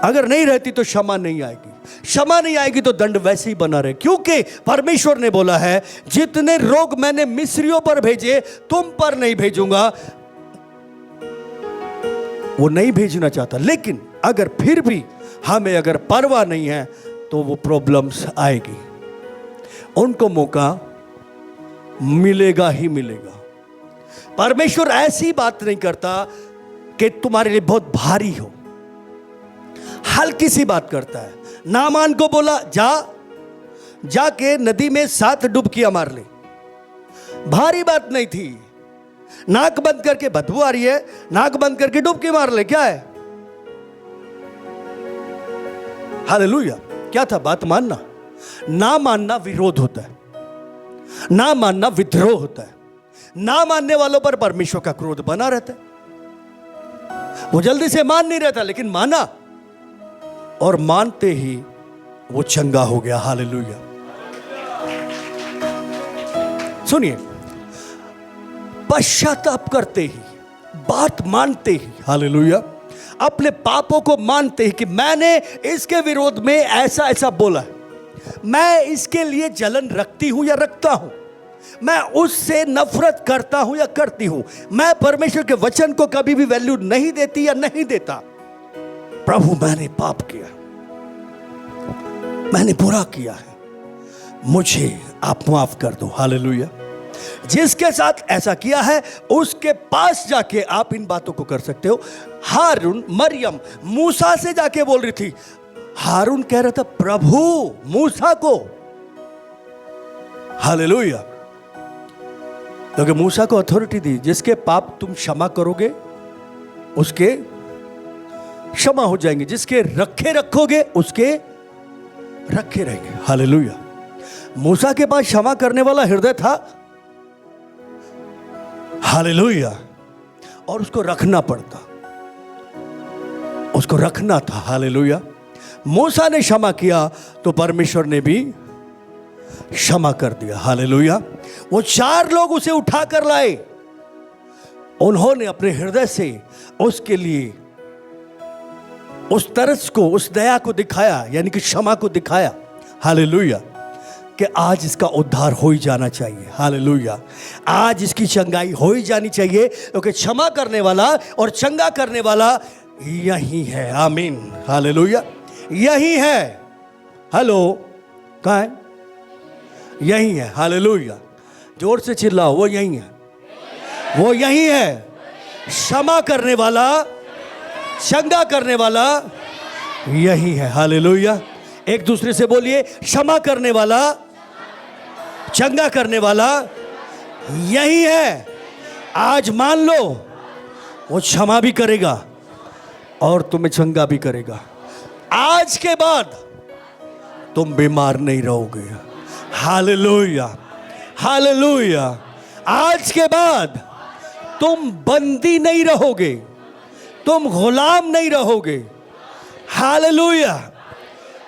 अगर नहीं रहती तो क्षमा नहीं आएगी। क्षमा नहीं आएगी तो दंड वैसे ही बना रहे, क्योंकि परमेश्वर ने बोला है, जितने रोग मैंने मिस्रियों पर भेजे तुम पर नहीं भेजूंगा। वो नहीं भेजना चाहता, लेकिन अगर फिर भी हमें अगर परवाह नहीं है तो वो प्रॉब्लम्स आएगी। उनको मौका मिलेगा ही मिलेगा। परमेश्वर ऐसी बात नहीं करता कि तुम्हारे लिए बहुत भारी हो, हल्की सी बात करता है। नामान को बोला, जाके नदी में 7 डुबकियां मार ले। भारी बात नहीं थी। नाक बंद करके, बदबू आ रही है, नाक बंद करके डुबकी मार ले, क्या है? हालेलुया। क्या था? बात मानना। ना मानना विरोध होता है, ना मानना विद्रोह होता है। ना मानने वालों पर परमेश्वर का क्रोध बना रहता है। वो जल्दी से मान नहीं रहता, लेकिन माना और मानते ही वो चंगा हो गया। हालेलुया। सुनिए, पश्चाताप करते ही, बात मानते ही, हालेलुया, अपने पापों को मानते ही कि मैंने इसके विरोध में ऐसा ऐसा बोला है, मैं इसके लिए जलन रखती हूं या रखता हूं, मैं उससे नफरत करता हूं या करती हूं, मैं परमेश्वर के वचन को कभी भी वैल्यू नहीं देती या नहीं देता। प्रभु, मैंने पाप किया, मैंने बुरा किया है, मुझे आप माफ कर दो। हालेलुया। जिसके साथ ऐसा किया है उसके पास जाके आप इन बातों को कर सकते हो। हारून, मरियम मूसा से जाके बोल रही थी। हारून कह रहा था प्रभु मूसा को। हालेलुया। क्योंकि मूसा को अथॉरिटी दी, जिसके पाप तुम क्षमा करोगे उसके क्षमा हो जाएंगे, जिसके रखे रखोगे उसके रखे रहेंगे। हालेलुया। मूसा के पास क्षमा करने वाला हृदय था। हालेलुया। और उसको रखना पड़ता, उसको रखना था। हालेलुया। मूसा ने क्षमा किया तो परमेश्वर ने भी क्षमा कर दिया। हालेलुया। वो 4 लोग उसे उठा कर लाए, उन्होंने अपने हृदय से उसके लिए उस तरस को, उस दया को दिखाया, यानी कि क्षमा को दिखाया। हालेलुया। कि आज इसका उद्धार हो ही जाना चाहिए। हालेलुया। आज इसकी चंगाई हो ही जानी चाहिए, क्योंकि क्षमा करने वाला और चंगा करने वाला यही है। आमीन। हालेलुया। यही है। हेलो, कहाँ है? यही है। हालेलुया। जोर से चिल्लाओ, वो यही है, वो यही है। क्षमा करने वाला, चंगा करने वाला यही है। हालेलुया। एक दूसरे से बोलिए, क्षमा करने वाला, चंगा करने वाला यही है। आज मान लो वो क्षमा भी करेगा और तुम्हें चंगा भी करेगा। आज के बाद तुम बीमार नहीं रहोगे। Hallelujah, hallelujah. आज के बाद तुम बंदी नहीं रहोगे, तुम गुलाम नहीं रहोगे। हालेलुया।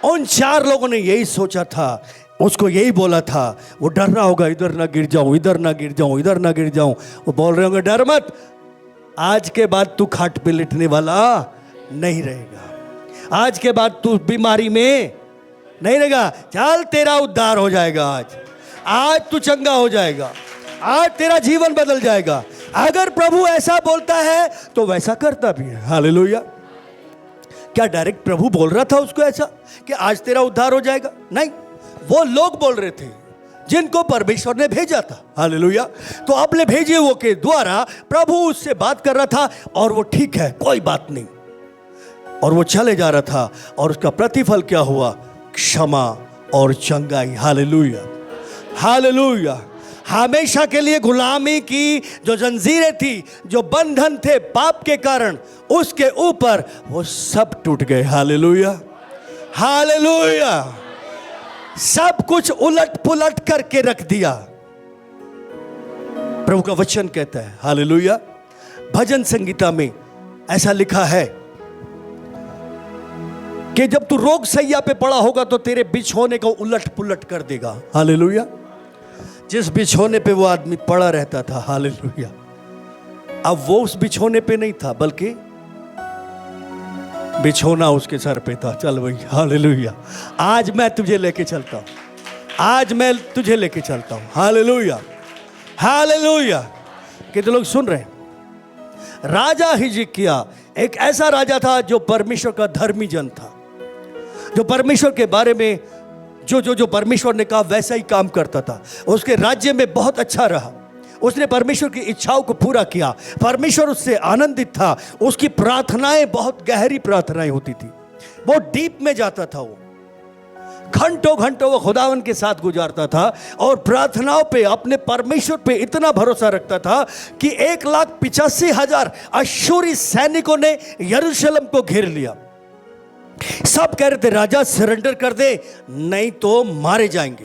उन 4 लोगों ने यही सोचा था, उसको यही बोला था। वो डर रहा होगा, इधर ना गिर जाऊं, इधर ना गिर जाऊं, इधर ना गिर जाऊं। वो बोल रहे होंगे, डर मत, आज के बाद तू खाट पे लेटने वाला नहीं रहेगा। आज के बाद तू बीमारी में नहीं रहेगा। चल, तेरा उद्धार हो जाएगा। आज तू चंगा हो जाएगा। आज तेरा जीवन बदल जाएगा। अगर प्रभु ऐसा बोलता है तो वैसा करता भी है। हालेलुया। क्या डायरेक्ट प्रभु बोल रहा था उसको ऐसा कि आज तेरा उद्धार हो जाएगा? नहीं, वो लोग बोल रहे थे जिनको परमेश्वर ने भेजा था। हालेलुया। तो अपने भेजे हुए के द्वारा प्रभु उससे बात कर रहा था और वो ठीक है, कोई बात नहीं, और वो चले जा रहा था। और उसका प्रतिफल क्या हुआ? क्षमा और चंगाई। Hallelujah, hallelujah. हमेशा के लिए गुलामी की जो जंजीरें थी, जो बंधन थे पाप के कारण, उसके ऊपर वो सब टूट गए। Hallelujah, hallelujah. सब कुछ उलट पुलट करके रख दिया। प्रभु का वचन कहता है, हालेलुया, भजन संगीता में ऐसा लिखा है कि जब तू रोग सैया पे पड़ा होगा तो तेरे बिछोने को उलट पुलट कर देगा। हालेलुया। जिस बिछोने पे वो आदमी पड़ा रहता था, हालेलुया, अब वो उस बिछोने पे नहीं था, बल्कि बिछोना उसके सर पे था। चल भाई, हालेलुया। आज मैं तुझे लेके चलता हूं, आज मैं तुझे लेके चलता हूं। Hallelujah, hallelujah. कितने लोग सुन रहे हैं? राजा हिजकिय्याह एक ऐसा राजा था जो परमेश्वर का धर्मी जन था, जो परमेश्वर के बारे में जो परमेश्वर ने कहा वैसा ही काम करता था। उसके राज्य में बहुत अच्छा रहा, उसने परमेश्वर की इच्छाओं को पूरा किया, परमेश्वर उससे आनंदित था। उसकी प्रार्थनाएं बहुत गहरी प्रार्थनाएं होती थी, वो डीप में जाता था। वो घंटों घंटों वो खुदावन के साथ गुजारता था और प्रार्थनाओं पे, अपने परमेश्वर पे इतना भरोसा रखता था कि 1,85,000 अश्शूरी सैनिकों ने यरूशलेम को घेर लिया। सब कह रहे थे, राजा सरेंडर कर दे, नहीं तो मारे जाएंगे।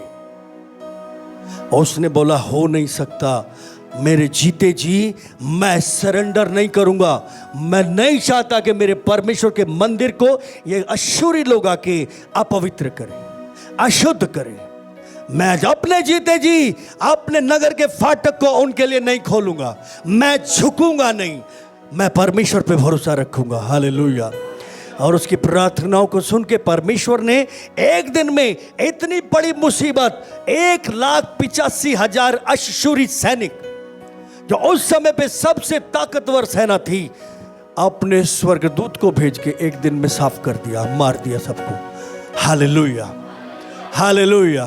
उसने बोला, हो नहीं सकता, मेरे जीते जी मैं सरेंडर नहीं करूंगा। मैं नहीं चाहता कि मेरे परमेश्वर के मंदिर को ये अश्शूरी लोग आके अपवित्र करें, अशुद्ध करें। मैं अपने जीते जी अपने नगर के फाटक को उनके लिए नहीं खोलूंगा। मैं झुकूंगा नहीं, मैं परमेश्वर पे भरोसा रखूंगा। हालेलुया। और उसकी प्रार्थनाओं को सुन के परमेश्वर ने एक दिन में इतनी बड़ी मुसीबत, 1,85,000 अश्शूरी सैनिक, जो उस समय पे सबसे ताकतवर सेना थी, अपने स्वर्गदूत को भेज के एक दिन में साफ कर दिया, मार दिया सबको। Hallelujah, hallelujah.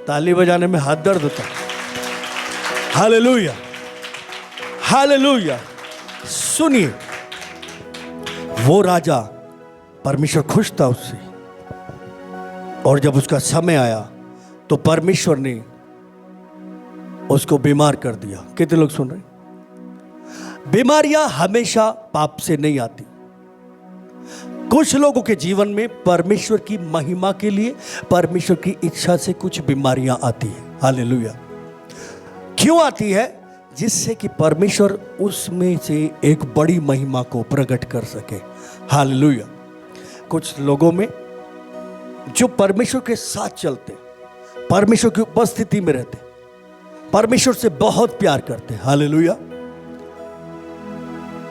ताली बजाने में हाथ दर्द होता। Hallelujah, hallelujah. सुनिए, वो राजा, परमेश्वर खुश था उससे, और जब उसका समय आया तो परमेश्वर ने उसको बीमार कर दिया। कितने लोग सुन रहे? बीमारियां हमेशा पाप से नहीं आती। कुछ लोगों के जीवन में परमेश्वर की महिमा के लिए, परमेश्वर की इच्छा से कुछ बीमारियां आती हैं। हालेलुया। क्यों आती है? जिससे कि परमेश्वर उसमें से एक बड़ी महिमा को प्रकट कर सके। हालेलुया। कुछ लोगों में जो परमेश्वर के साथ चलते, परमेश्वर की उपस्थिति में रहते, परमेश्वर से बहुत प्यार करते, हालेलुया,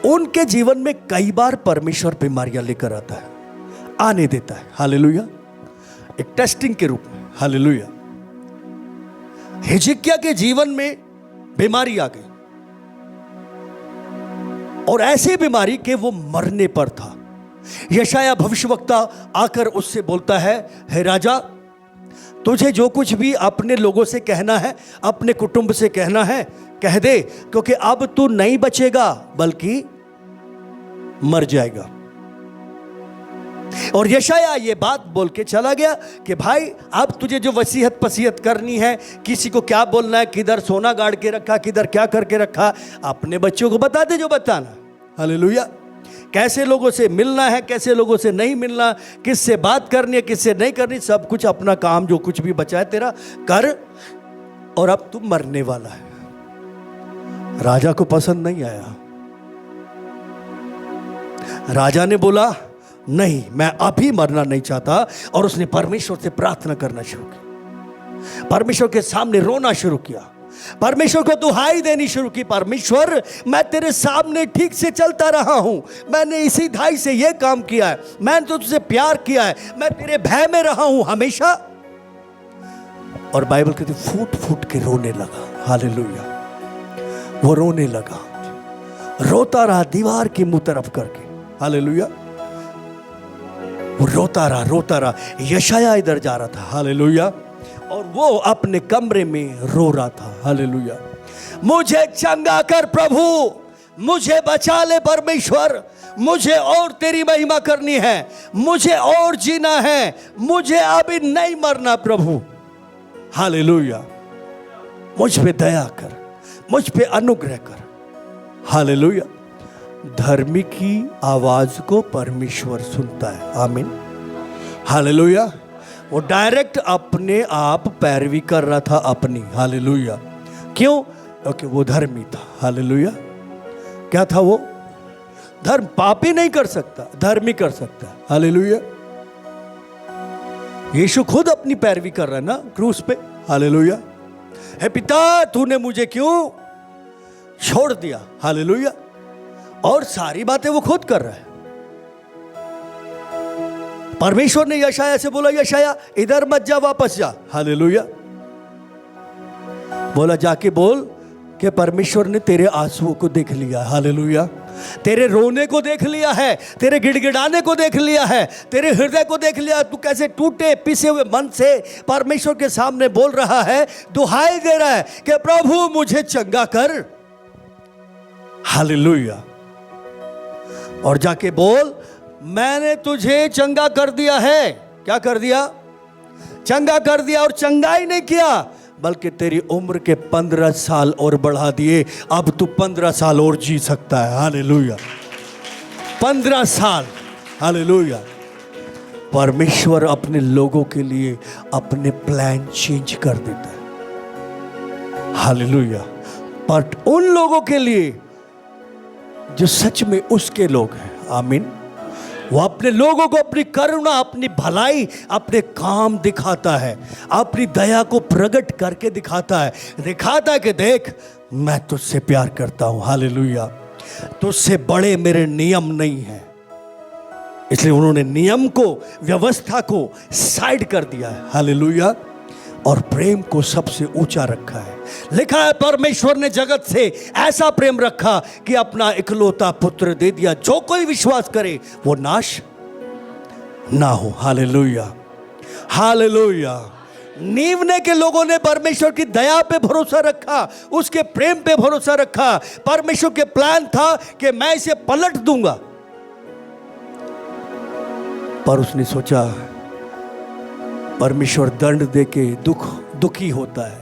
उनके जीवन में कई बार परमेश्वर बीमारियां लेकर आता है, आने देता है। हालेलुया। एक टेस्टिंग के रूप में। हालेलुया। हिजकिय्याह के जीवन में बीमारी आ गई, और ऐसी बीमारी कि वो मरने पर था। यशायाह भविष्यवक्ता आकर उससे बोलता है, हे राजा, तुझे जो कुछ भी अपने लोगों से कहना है, अपने कुटुंब से कहना है, कह दे, क्योंकि अब तू नहीं बचेगा बल्कि मर जाएगा। और यशायाह ये बात बोल के चला गया कि भाई अब तुझे जो वसीयत पसीयत करनी है, किसी को क्या बोलना है, किधर सोना गाड़ के रखा, किधर क्या करके रखा, अपने बच्चों को बता दे जो बताना। हालेलुया। कैसे लोगों से मिलना है, कैसे लोगों से नहीं मिलना, किससे बात करनी है, किससे नहीं करनी, सब कुछ अपना काम जो कुछ भी बचा है तेरा कर। और अब तू मरने वाला है। राजा को पसंद नहीं आया। राजा ने बोला नहीं, मैं अभी मरना नहीं चाहता, और उसने परमेश्वर से प्रार्थना करना शुरू की, परमेश्वर के सामने रोना शुरू किया, परमेश्वर को दुहाई देनी शुरू की। परमेश्वर, मैं तेरे सामने ठीक से चलता रहा हूं, मैंने इसी धाई से यह काम किया है, मैंने तो तुझसे प्यार किया है, मैं तेरे भय में रहा हूं हमेशा। और बाइबल कहती फूट फूट के रोने लगा। हालेलुया। वो रोने लगा, रोता रहा दीवार की मुंह तरफ करके। हालेलुया। वो रोता रहा। यशायाह इधर जा रहा था। हालेलुया। और वो अपने कमरे में रो रहा था। हालेलुया। मुझे चंगा कर प्रभु, मुझे बचा ले परमेश्वर, मुझे और तेरी महिमा करनी है, मुझे और जीना है, मुझे अभी नहीं मरना प्रभु। हालेलुया। मुझ पे दया कर, मुझ पे अनुग्रह कर। हालेलुया। धर्मी की आवाज को परमेश्वर सुनता है। आमीन। हालेलुया। वो डायरेक्ट अपने आप पैरवी कर रहा था अपनी। हालेलुया। क्यों? क्योंकि वो धर्मी था। हालेलुया। क्या था वो? धर्म। पापी नहीं कर सकता, धर्मी कर सकता है। हालेलुया। यीशु खुद अपनी पैरवी कर रहा है ना क्रूस पे। हालेलुया। हे पिता, तूने मुझे क्यों छोड़ दिया? हालेलुया। और सारी बातें वो खुद कर रहा है। परमेश्वर ने यशायाह से बोला, यशायाह इधर मत जा, वापस जा। हालेलुया। बोला जाके बोल कि परमेश्वर ने तेरे आंसुओं को देख लिया। हालेलुया। तेरे रोने को देख लिया है, तेरे गिड़गिड़ाने को देख लिया है, तेरे हृदय को देख लिया। तू कैसे टूटे पिसे हुए मन से परमेश्वर के सामने बोल रहा है, दुहाई दे रहा है कि प्रभु मुझे चंगा कर। हालेलुया। और जाके बोल, मैंने तुझे चंगा कर दिया है। क्या कर दिया? चंगा कर दिया। और चंगा ही नहीं किया, बल्कि तेरी उम्र के 15 साल और बढ़ा दिए। अब तू 15 साल और जी सकता है। हालेलुया। 15 साल। हालेलुया। परमेश्वर अपने लोगों के लिए अपने प्लान चेंज कर देता है। हालेलुया। बट उन लोगों के लिए जो सच में उसके लोग हैं। आमीन। वो अपने लोगों को अपनी करुणा, अपनी भलाई, अपने काम दिखाता है, अपनी दया को प्रकट करके दिखाता है। दिखाता है कि देख, मैं तुझसे प्यार करता हूं। हालेलुया। तुझसे बड़े मेरे नियम नहीं हैं। इसलिए उन्होंने नियम को, व्यवस्था को साइड कर दिया है। हालेलुया। और प्रेम को सबसे ऊंचा रखा है। लिखा है परमेश्वर ने जगत से ऐसा प्रेम रखा कि अपना इकलौता पुत्र दे दिया, जो कोई विश्वास करे वो नाश ना हो। हालेलुया। हालेलुया। नीवने के लोगों ने परमेश्वर की दया पे भरोसा रखा, उसके प्रेम पे भरोसा रखा। परमेश्वर के प्लान था कि मैं इसे पलट दूंगा, पर उसने सोचा परमेश्वर दंड देके दुखी होता है,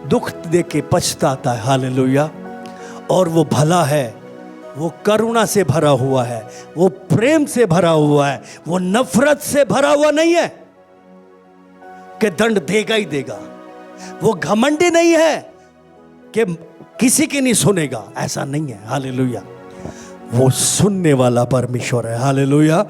दुख देके पछताता है। हालेलुया। और वो भला है, वो करुणा से भरा हुआ है, वो प्रेम से भरा हुआ है, वो नफरत से भरा हुआ नहीं है कि दंड देगा ही देगा। वो घमंडी नहीं है कि किसी की नहीं सुनेगा, ऐसा नहीं है। हालेलुया। वो सुनने वाला परमेश्वर है। हालेलुया।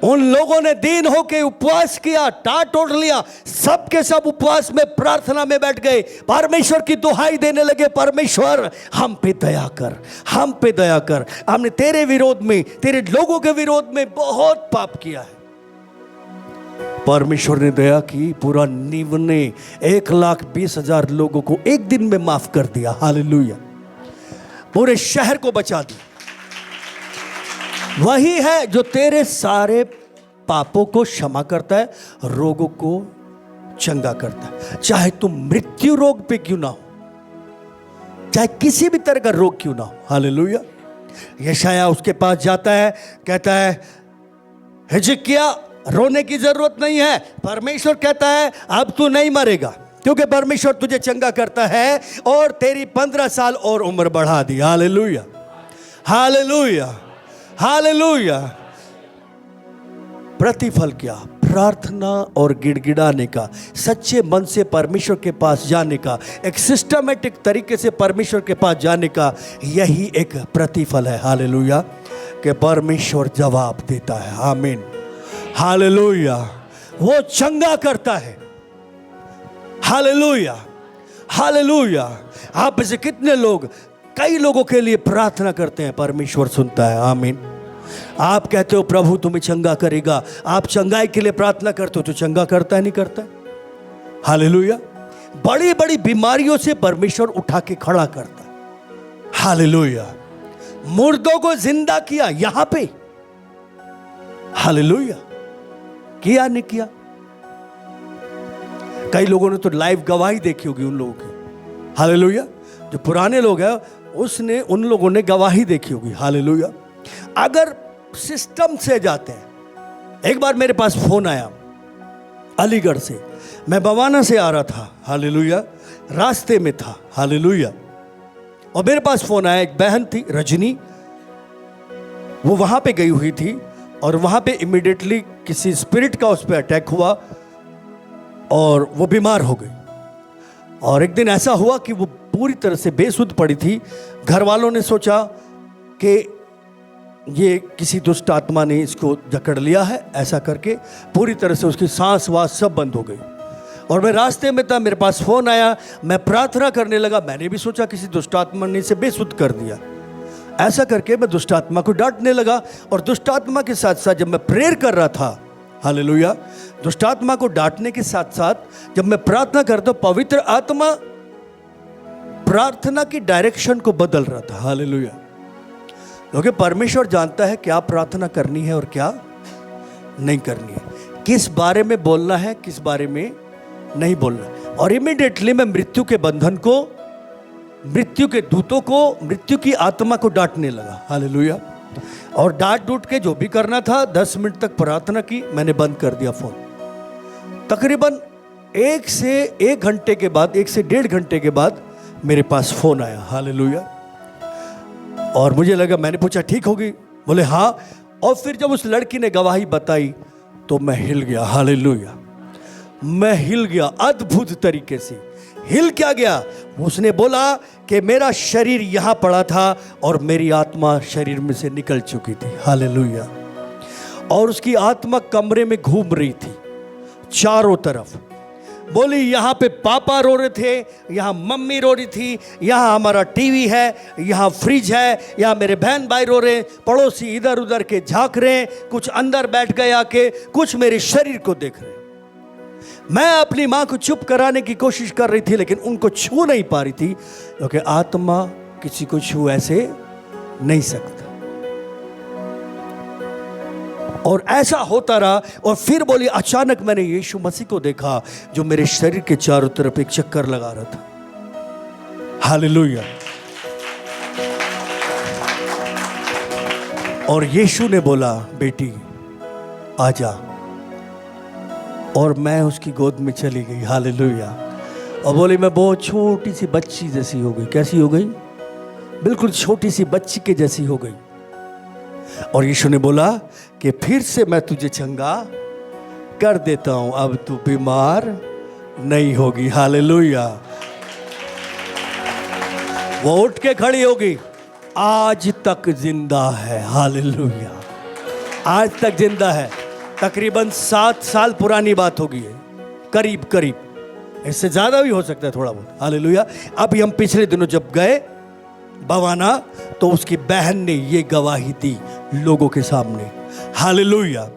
उन लोगों ने दीन होके उपवास किया, टाट ओढ़ लिया, सब के सब उपवास में, प्रार्थना में बैठ गए, परमेश्वर की दुहाई देने लगे, परमेश्वर हम पे दया कर, हम पे दया कर, हमने तेरे विरोध में, तेरे लोगों के विरोध में बहुत पाप किया है। परमेश्वर ने दया की, पूरा नीवने 1,20,000 लोगों को एक दिन में माफ कर दिया। हालेलुया। पूरे शहर को बचा दिया। वही है जो तेरे सारे पापों को क्षमा करता है, रोगों को चंगा करता है। चाहे तुम मृत्यु रोग पे क्यों ना हो, चाहे किसी भी तरह का रोग क्यों ना हो। हालेलुया। यशायाह उसके पास जाता है, कहता है हिजकिय्याह रोने की जरूरत नहीं है। परमेश्वर कहता है अब तू नहीं मरेगा, क्योंकि परमेश्वर तुझे चंगा करता है और तेरी 15 साल और उम्र बढ़ा दी। Hallelujah, hallelujah, hallelujah. प्रतिफल क्या? प्रार्थना और गिड़गिड़ाने का, सच्चे मन से परमेश्वर के पास जाने का, एक सिस्टमेटिक तरीके से परमेश्वर के पास जाने का, यही एक प्रतिफल है। हालेलुया, कि परमेश्वर जवाब देता है। आमीन, हालेलुया। वो चंगा करता है। Hallelujah, hallelujah. आप में से कितने लोग कई लोगों के लिए प्रार्थना करते हैं, परमेश्वर सुनता है। आमीन। आप कहते हो प्रभु तुम्हें चंगा करेगा, आप चंगाई के लिए प्रार्थना करते हो, तो चंगा करता है नहीं करता है? हालेलुया। बड़ी बड़ी बीमारियों से परमेश्वर उठा के खड़ा करता है। हालेलुया। मुर्दों को जिंदा किया यहां पे। हालेलुया। किया नहीं किया? कई लोगों ने तो लाइव गवाही देखी होगी उन लोगों की। हालेलुया। जो पुराने लोग हैं उन लोगों ने गवाही देखी होगी। हालेलुया। अगर सिस्टम से जाते हैं, एक बार मेरे पास फोन आया अलीगढ़ से, मैं बवाना से आ रहा था। हालेलुया। रास्ते में था। हालेलुया। और मेरे पास फोन आया, एक बहन थी रजनी, वो वहां पे गई हुई थी और वहां पे इमीडिएटली किसी स्पिरिट का उस पर अटैक हुआ और वो बीमार हो गई। और एक दिन ऐसा हुआ कि वो पूरी तरह से बेसुध पड़ी थी। घर वालों ने सोचा कि ये किसी दुष्ट आत्मा ने इसको जकड़ लिया है, ऐसा करके पूरी तरह से उसकी सांस वास सब बंद हो गई। और मैं रास्ते में था, मेरे पास फोन आया, मैं प्रार्थना करने लगा। मैंने भी सोचा किसी दुष्ट आत्मा ने इसे बेसुध कर दिया। ऐसा करके मैं दुष्ट आत्मा को डांटने लगा और दुष्ट आत्मा के साथ साथ जब मैं प्रेयर कर रहा था, हालेलुया, दुष्ट आत्मा को डांटने के साथ साथ जब मैं प्रार्थना करता, पवित्र आत्मा प्रार्थना की डायरेक्शन को बदल रहा था। हालेलुया। क्योंकि परमेश्वर जानता है क्या प्रार्थना करनी है और क्या नहीं करनी है, किस बारे में बोलना है, किस बारे में नहीं बोलना। और इमीडिएटली मैं मृत्यु के बंधन को, मृत्यु के दूतों को, मृत्यु की आत्मा को डांटने लगा। हालेलुया। और डांट डूट के जो भी करना था, 10 मिनट तक प्रार्थना की, मैंने बंद कर दिया फोन। तकरीबन 1 से 1 घंटे के बाद, 1 से 1.5 घंटे के बाद मेरे पास फोन आया। हालेलुया। और मुझे लगा, मैंने पूछा ठीक होगी? बोले हाँ। और फिर जब उस लड़की ने गवाही बताई तो मैं हिल गया। हालेलुया। मैं हिल गया, अद्भुत तरीके से हिल क्या गया। उसने बोला कि मेरा शरीर यहां पड़ा था और मेरी आत्मा शरीर में से निकल चुकी थी। हालेलुया। और उसकी आत्मा कमरे में घूम रही थी चारों तरफ। बोली यहाँ पे पापा रो रहे थे, यहाँ मम्मी रो रही थी, यहाँ हमारा टीवी है, यहाँ फ्रिज है, यहाँ मेरे बहन भाई रो रहे, पड़ोसी इधर उधर के झांक रहे, कुछ अंदर बैठ गए आके, कुछ मेरे शरीर को देख रहे। मैं अपनी माँ को चुप कराने की कोशिश कर रही थी, लेकिन उनको छू नहीं पा रही थी, क्योंकि आत्मा किसी को छू ऐसे नहीं सकता। और ऐसा होता रहा। और फिर बोली, अचानक मैंने यीशु मसीह को देखा जो मेरे शरीर के चारों तरफ एक चक्कर लगा रहा था। हालेलुया। और यीशु ने बोला, बेटी आजा। और मैं उसकी गोद में चली गई। हालेलुया। और बोली, मैं बहुत छोटी सी बच्ची जैसी हो गई। कैसी हो गई? बिल्कुल छोटी सी बच्ची के जैसी हो गई। और यीशु ने बोला कि फिर से मैं तुझे चंगा कर देता हूं, अब तू बीमार नहीं होगी। हालेलुया। वो उठ के खड़ी होगी, आज तक जिंदा है। हालेलुया। आज तक जिंदा है। तकरीबन 7 साल पुरानी बात होगी है, करीब करीब, इससे ज्यादा भी हो सकता है थोड़ा बहुत। हालेलुया। अभी हम पिछले दिनों जब गए बवाना, तो उसकी बहन ने ये गवाही दी लोगों के सामने। Hallelujah,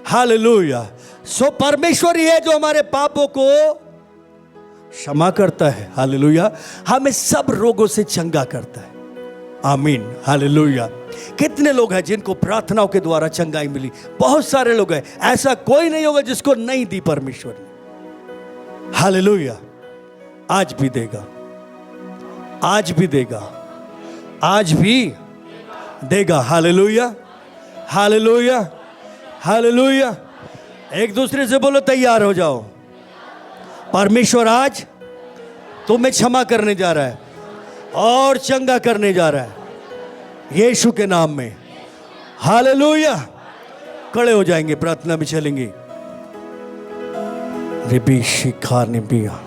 hallelujah. सो परमेश्वर ही है जो हमारे पापों को क्षमा करता है। हालेलुया। हमें सब रोगों से चंगा करता है। आमीन। हालेलुया। कितने लोग हैं जिनको प्रार्थनाओं के द्वारा चंगाई मिली? बहुत सारे लोग हैं। ऐसा कोई नहीं होगा जिसको नहीं दी परमेश्वर ने। हालेलुया। आज भी देगा, आज भी देगा, आज भी देगा। हालेलुया, हालेलुया, हालेलुया, एक दूसरे से बोलो तैयार हो जाओ। परमेश्वर आज तुम्हें क्षमा करने जा रहा है और चंगा करने जा रहा है यीशु के नाम में। हालेलुया। खड़े हो जाएंगे, प्रार्थना भी चलेंगे। रिबी शिखा निबिया।